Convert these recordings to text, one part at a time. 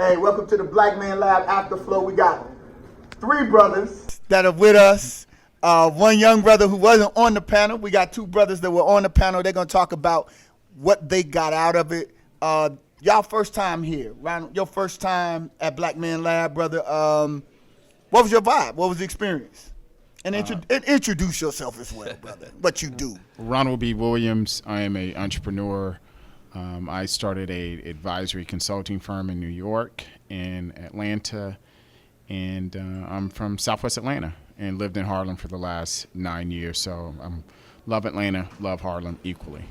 Hey, welcome to the Black Man Lab AfterFlow. We got 3 brothers that are with us. One young brother who wasn't on the panel. We got 2 brothers that were on the panel. They're going to talk about what they got out of it. Y'all first time here, right? Your first time at Black Man Lab, brother. What was your vibe? What was the experience? And introduce yourself as well, brother. What you do. Ronald B. Williams. I am an entrepreneur. I started a advisory consulting firm in New York and Atlanta, and I'm from Southwest Atlanta and lived in Harlem for the last 9 years. So I love Atlanta, love Harlem equally.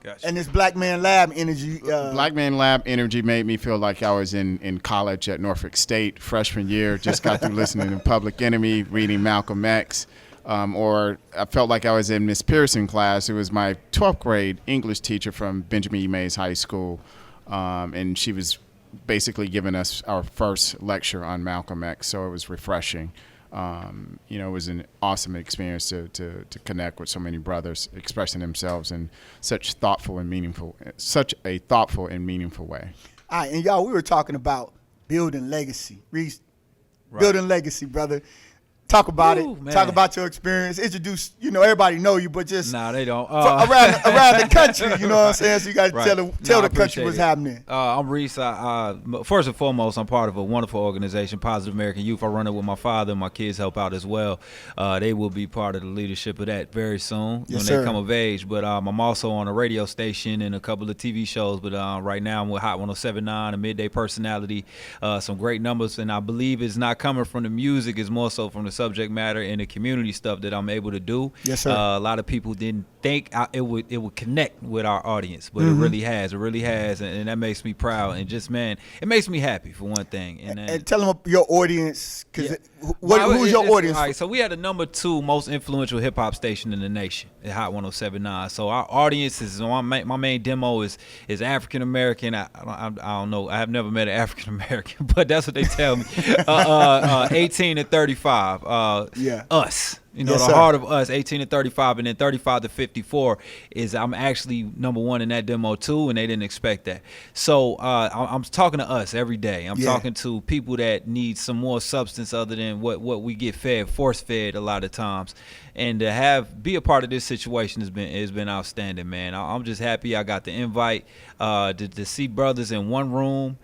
Gotcha. And this Black Man Lab energy. Black Man Lab energy made me feel like I was in college at Norfolk State freshman year. Just got through listening to Public Enemy, reading Malcolm X. Or I felt like I was in Miss Pearson class. It was my 12th grade English teacher from Benjamin E. Mays High School, and she was basically giving us our first lecture on Malcolm X, so it was refreshing. It was an awesome experience to connect with so many brothers expressing themselves in such a thoughtful and meaningful way. All right, and y'all, we were talking about building legacy. Reese, right. Building legacy, brother. Talk about it. Man. Talk about your experience. Introduce, everybody know you, but just they don't. Around the country, you know what I'm saying? So you got to tell the country what's happening. I'm Reese. First and foremost, I'm part of a wonderful organization, Positive American Youth. I run it with my father, and my kids help out as well. They will be part of the leadership of that very soon when they come of age. But I'm also on a radio station and a couple of TV shows. But right now I'm with Hot 107.9, a midday personality. Some great numbers, and I believe it's not coming from the music. It's more so from the subject matter and the community stuff that I'm able to do. Yes, sir. A lot of people didn't think it would connect with our audience, but it really has. It really has, and that makes me proud. And just, man, it makes me happy for one thing. And tell them your audience, because who's your audience? All right, so we had the number 2 most influential hip hop station in the nation at Hot 107.9. So our audience is my main demo is African American. I don't know. I have never met an African American, but that's what they tell me. 18 to 35. Us. The heart of us, 18 to 35, and then 35 to 54 is I'm actually number 1 in that demo too, and they didn't expect that. So I'm talking to us every day. I'm talking to people that need some more substance other than what we get fed, force fed a lot of times. And to be a part of this situation has been outstanding, man. I'm just happy I got the invite to see brothers in one room.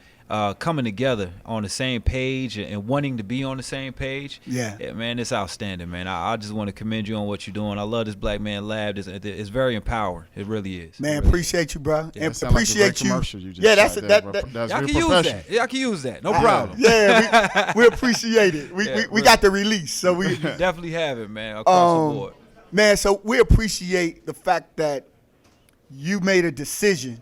Coming together on the same page and wanting to be on the same page. Yeah, man, it's outstanding, man. I just want to commend you on what you're doing. I love this Black Man Lab. It's very empowering. It really is. Man, appreciate you, bro. Yeah, and appreciate you. That's y'all can use that. Y'all can use that. No problem. Yeah, we appreciate it. We got the release, so we definitely have it, man, across the board. Man, so we appreciate the fact that you made a decision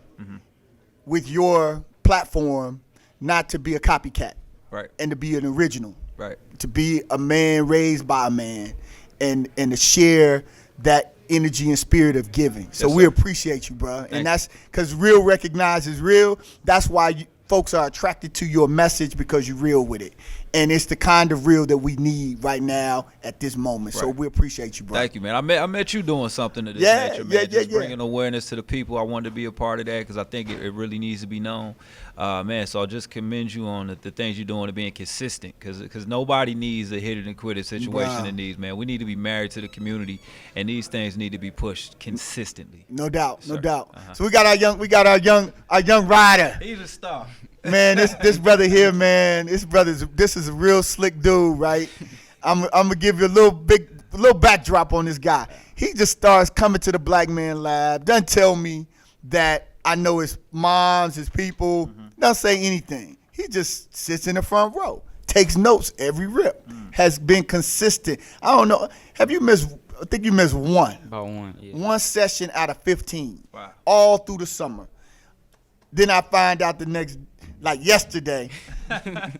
with your platform not to be a copycat, right, and to be an original, right, to be a man raised by a man, and to share that energy and spirit of giving. So we appreciate you, bro. And that's because real recognizes real. That's why folks are attracted to your message, because you're real with it. And it's the kind of real that we need right now at this moment. Right. So we appreciate you, bro. Thank you, man. I met you doing something of this nature, man. Just bringing awareness to the people. I wanted to be a part of that because I think it really needs to be known. Man, so I just commend you on the things you're doing and being consistent, because nobody needs a hit it and quit it situation in these, man. We need to be married to the community, and these things need to be pushed consistently. No doubt, no doubt. So we got our young rider. He's a star. Man, this brother here, man. This is a real slick dude, right? I'm gonna give you a little backdrop on this guy. He just starts coming to the Black Man Lab. Doesn't tell me that I know his moms, his people. Doesn't say anything. He just sits in the front row, takes notes every rip. Has been consistent. I don't know. Have you missed? I think you missed one. About one. Yeah. One session out of 15. Wow. All through the summer. Then I find out yesterday.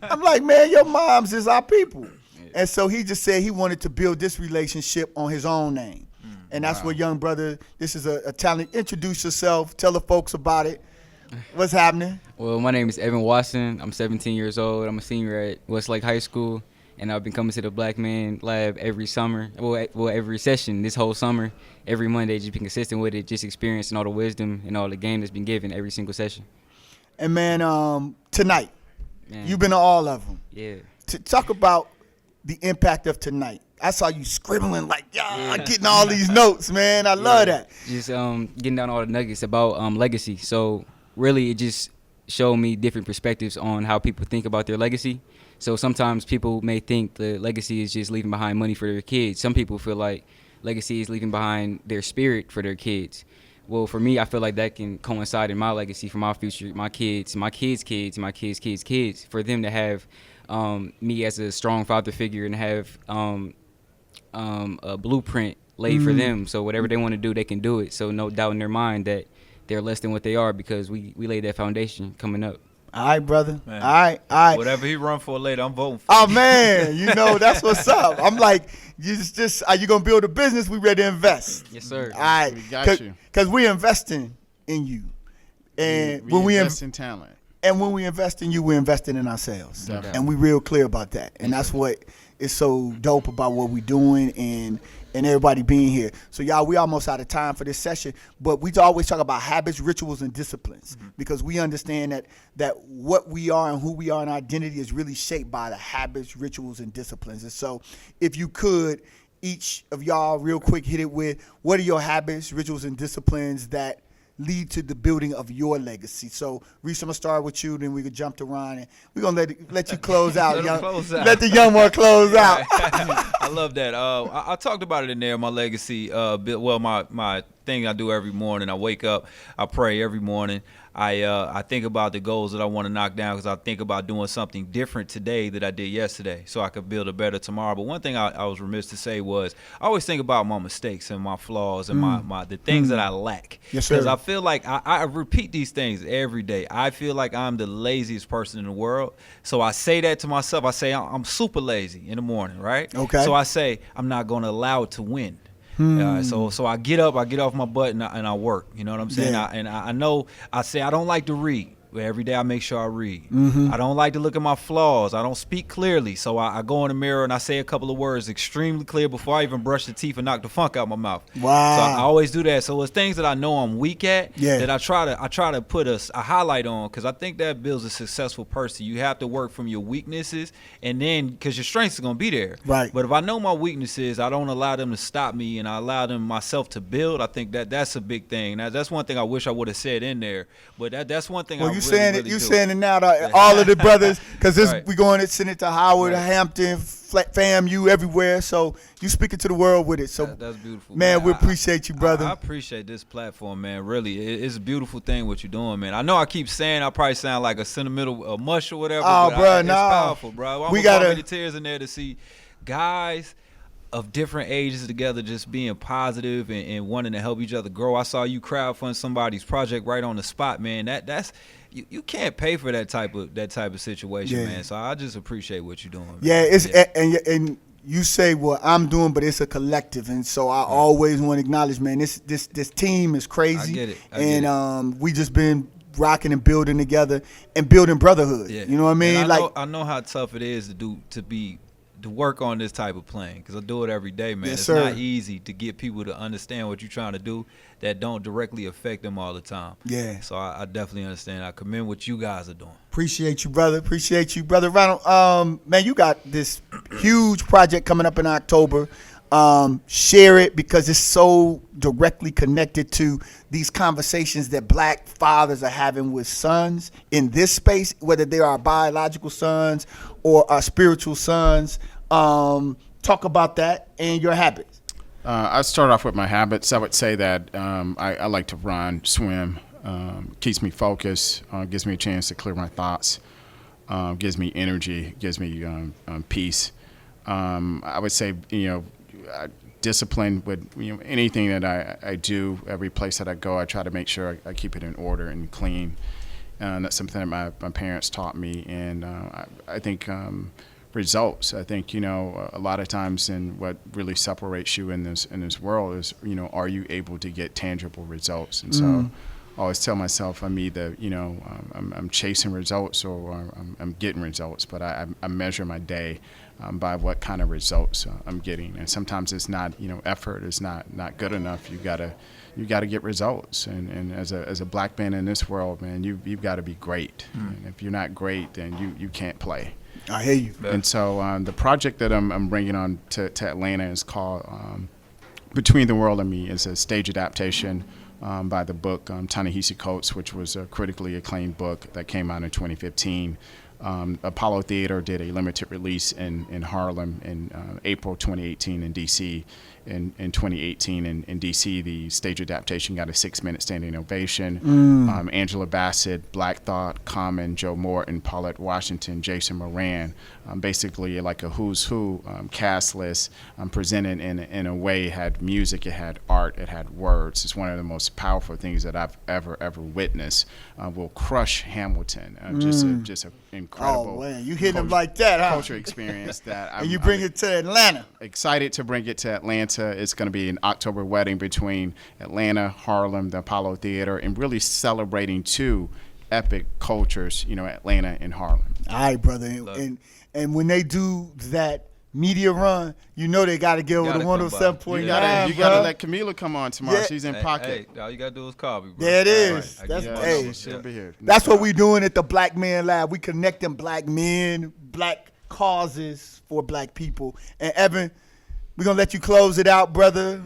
I'm like, man, your moms is our people. Yeah. And so he just said he wanted to build this relationship on his own name. And that's what young brother, this is a talent. Introduce yourself. Tell the folks about it. What's happening? Well, my name is Evan Watson. I'm 17 years old. I'm a senior at Westlake High School. And I've been coming to the Black Man Lab every summer. Well, every session this whole summer. Every Monday, just been consistent with it, just experiencing all the wisdom and all the game that's been given every single session. And, man, tonight, Man. You've been to all of them. Yeah. Talk about the impact of tonight. I saw you scribbling like, getting all these notes, man. I love that. Just getting down all the nuggets about legacy. So really, it just showed me different perspectives on how people think about their legacy. So sometimes people may think the legacy is just leaving behind money for their kids. Some people feel like legacy is leaving behind their spirit for their kids. Well, for me, I feel like that can coincide in my legacy for my future, my kids, my kids' kids, my kids' kids' kids, for them to have me as a strong father figure and have a blueprint laid for them. So whatever they want to do, they can do it. So no doubt in their mind that they're less than what they are because we laid that foundation coming up. All right, brother. Man. All right. Whatever he run for later, I'm voting for. Oh, man. You know, that's what's up. I'm like, just are you going to build a business? We ready to invest. Yes, sir. All right. We got you. Because we're investing in you. And we invest in talent. And when we invest in you, we're investing in ourselves. Definitely. And we real clear about that. And that's what is so dope about what we're doing and everybody being here. So, y'all, we almost out of time for this session. But we always talk about habits, rituals, and disciplines because we understand that what we are and who we are and our identity is really shaped by the habits, rituals, and disciplines. And so if you could, each of y'all real quick hit it with what are your habits, rituals, and disciplines that lead to the building of your legacy. So, Reese, I'm gonna start with you, then we could jump to Ron, and we're gonna let you close out. Let the young one close out. I love that. I talked about it in there. My legacy. My thing I do every morning. I wake up. I pray every morning. I think about the goals that I want to knock down because I think about doing something different today that I did yesterday so I could build a better tomorrow. But one thing I was remiss to say was I always think about my mistakes and my flaws and the things that I lack. Yes, sir. Because I feel like I repeat these things every day. I feel like I'm the laziest person in the world. So I say that to myself. I say I'm super lazy in the morning, right? Okay. So I say I'm not going to allow it to win. So I get up, I get off my butt, and I work. You know what I'm saying? Yeah. I know I say I don't like to read. But every day I make sure I read. I don't like to look at my flaws. I don't speak clearly. So I go in the mirror and I say a couple of words extremely clear before I even brush the teeth and knock the funk out my mouth. Wow. So I always do that. So it's things that I know I'm weak at that I try to put a highlight on because I think that builds a successful person. You have to work from your weaknesses and then because your strengths are going to be there. Right. But if I know my weaknesses, I don't allow them to stop me and I allow them myself to build. I think that's a big thing. Now, that's one thing I wish I would have said in there. But that's one thing Well, I you saying it now to all of the brothers because we going to Senator Howard, Hampton, FAMU, everywhere. So you speaking to the world with it. So that's beautiful, man. We appreciate you, brother. I appreciate this platform, man. Really, it's a beautiful thing what you're doing, man. I know I keep saying I probably sound like a sentimental mush or whatever. Oh, but bro, it's powerful, bro. We got many tears in there to see guys of different ages together just being positive and wanting to help each other grow. I saw you crowdfund somebody's project right on the spot, man. That's you can't pay for that type of situation, man. So I just appreciate what you're doing, man. Yeah, and you say what I'm doing, but it's a collective, and so I always want to acknowledge, man. This team is crazy. I get it. We just been rocking and building together and building brotherhood. Yeah. You know what I mean? And I know how tough it is to work on this type of playing because I do it every day, man. Yes, it's sir. not easy to get people to understand what you're trying to do that don't directly affect them all the time. Yeah. So I definitely understand. I commend what you guys are doing. Appreciate you, brother. Appreciate you, brother Ronald. Man, you got this huge project coming up in October. Share it because it's so directly connected to these conversations that black fathers are having with sons in this space, whether they are biological sons or our spiritual sons. Talk about that and your habits. I start off with my habits. I would say that I like to run, swim, keeps me focused, gives me a chance to clear my thoughts, gives me energy, gives me peace. I would say, discipline with anything that I do, every place that I go, I try to make sure I keep it in order and clean. That's something that my parents taught me, and I think results. I think a lot of times, in what really separates you in this world is are you able to get tangible results? And so I always tell myself I'm either I'm chasing results or I'm getting results, but I measure my day by what kind of results I'm getting. And sometimes it's not, effort is not good enough. You gotta get results. And as a black man in this world, man, you've got to be great. And if you're not great, then you can't play. I hear you. And so the project that I'm bringing on to Atlanta is called Between the World and Me. It's a stage adaptation by the book Ta-Nehisi Coates, which was a critically acclaimed book that came out in 2015. Apollo Theater did a limited release in Harlem in April 2018 in D.C. In 2018 in D.C., the stage adaptation got a 6-minute standing ovation. Angela Bassett, Black Thought, Common, Joe Morton, Paulette Washington, Jason Moran, basically like a who's who cast list presented in a way. It had music, it had art, it had words. It's one of the most powerful things that I've ever witnessed. Will crush Hamilton. Just an incredible. Oh man, you hitting them like that, huh? Culture experience that. And you bring it to Atlanta. Excited to bring it to Atlanta. It's going to be an October wedding between Atlanta, Harlem, the Apollo Theater, and really celebrating two epic cultures, Atlanta and Harlem. All right, brother. And when they do that media run, they got to give it a 107.9. You got to let Camila come on tomorrow. Yeah. She's in pocket. Hey, all you got to do is call me, bro. There it is. Right. She'll be here. That's what we doing at the Black Man Lab. We connecting black men, black causes for black people. And Evan, we're gonna let you close it out, brother.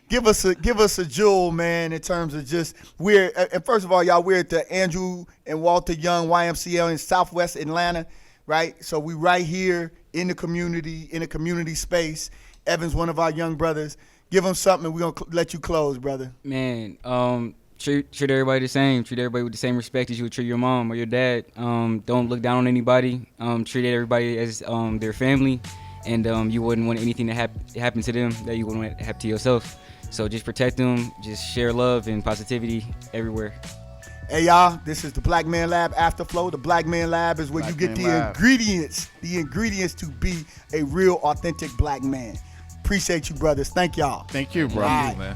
Give us a jewel, man, in terms of just and first of all, y'all, we're at the Andrew and Walter Young YMCA in Southwest Atlanta, right? So we right here in the community space. Evan's one of our young brothers. Give him something, and we're gonna let you close, brother. Man, treat everybody the same. Treat everybody with the same respect as you would treat your mom or your dad. Don't look down on anybody. Treat everybody as their family. And you wouldn't want anything to happen to them that you wouldn't want to happen to yourself. So just protect them. Just share love and positivity everywhere. Hey, y'all, this is the Black Man Lab AfterFlow. The Black Man Lab is where you get the ingredients to be a real, authentic black man. Appreciate you, brothers. Thank y'all. Thank you, bro. Thank you, man.